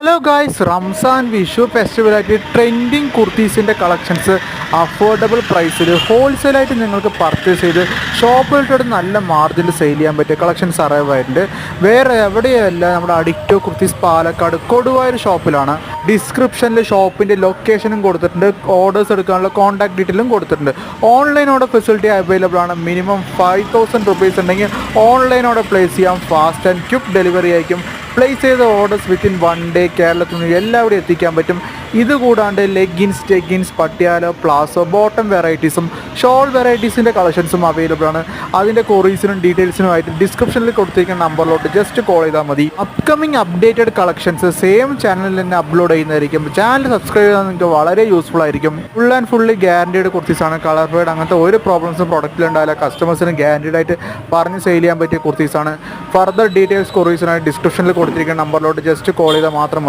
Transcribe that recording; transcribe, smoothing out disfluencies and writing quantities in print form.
Hello guys, Ramzan Vishu ഫെസ്റ്റിവലായിട്ട് trending കുർത്തീസിൻ്റെ collections affordable പ്രൈസിൽ ഹോൾസെയിലായിട്ട് നിങ്ങൾക്ക് പർച്ചേസ് ചെയ്ത് ഷോപ്പിലിട്ടോട് നല്ല മാർജിനിൽ സെയിൽ ചെയ്യാൻ പറ്റിയ കളക്ഷൻസ് അറൈവ് ആയിട്ടുണ്ട്. വേറെ എവിടെയല്ല, നമ്മുടെ അഡിക്റ്റോ കുർത്തീസ് പാലക്കാട് കൊടുവായൂർ ഷോപ്പിലാണ്. ഡിസ്ക്രിപ്ഷനിൽ ഷോപ്പിൻ്റെ ലൊക്കേഷനും കൊടുത്തിട്ടുണ്ട്, ഓർഡേഴ്സ് എടുക്കാനുള്ള കോൺടാക്ട് ഡീറ്റെയിലും കൊടുത്തിട്ടുണ്ട്. ഓൺലൈൻ ഓർഡർ ഫെസിലിറ്റി അവൈലബിൾ ആണ്. മിനിമം 5000 റുപ്പീസ് ഉണ്ടെങ്കിൽ ഓൺലൈൻ ഓർഡർ പ്ലേസ് ചെയ്യാം. ഫാസ്റ്റ് ആൻഡ് ക്വിക്ക് ഡെലിവറി ആയിരിക്കും. പ്ലേസ് ചെയ്ത ഓർഡേഴ്സ് വിത്തിൻ 1 ഡേ കേരളത്തിൽ നിന്ന് എല്ലാവിടെയും എത്തിക്കാൻ പറ്റും. ഇതുകൂടാണ്ട് ലെഗിൻസ്, ടെഗിൻസ്, പട്ടിയാല, പ്ലാസോ, ബോട്ടം വെറൈറ്റീസും ഷോൾ വെറൈറ്റീസിൻ്റെ കളക്ഷൻസും അവൈലബിൾ ആണ്. അതിൻ്റെ കൊറീസിനും ഡീറ്റെയിൽസിനുമായിട്ട് ഡിസ്ക്രിപ്ഷനിൽ കൊടുത്തിരിക്കുന്ന നമ്പറിലോട്ട് ജസ്റ്റ് കോൾ ചെയ്താൽ മതി. അപ്കമിങ് അപ്ഡേറ്റഡ് കളക്ഷൻസ് സെയിം ചാനലിൽ തന്നെ അപ്ലോഡ് ചെയ്യുന്നതായിരിക്കും. ചാനൽ സബ്സ്ക്രൈബ് ചെയ്താൽ നിങ്ങൾക്ക് വളരെ യൂസ്ഫുൾ ആയിരിക്കും. ഫുൾ ആൻഡ് ഫുള്ളി ഗ്യാരണ്ടീഡ് കുർത്തീസാണ്. കളർ ഫെയ്ഡ് അങ്ങനത്തെ ഒരു പ്രോബ്ലംസും പ്രൊഡക്റ്റിലുണ്ടാവില്ല. കസ്റ്റമേഴ്സിന് ഗ്യാരണ്ടീഡ് ആയിട്ട് പറഞ്ഞ് സെയിൽ ചെയ്യാൻ പറ്റിയ കുർത്തീസാണ്. ഫർദർ ഡീറ്റെയിൽസ് കൊറീസിനായി ഡിസ്ക്രിപ്ഷനിൽ കൊടുത്തിരിക്കുന്ന നമ്പറിലോട്ട് ജസ്റ്റ് കോൾ ചെയ്താൽ മാത്രം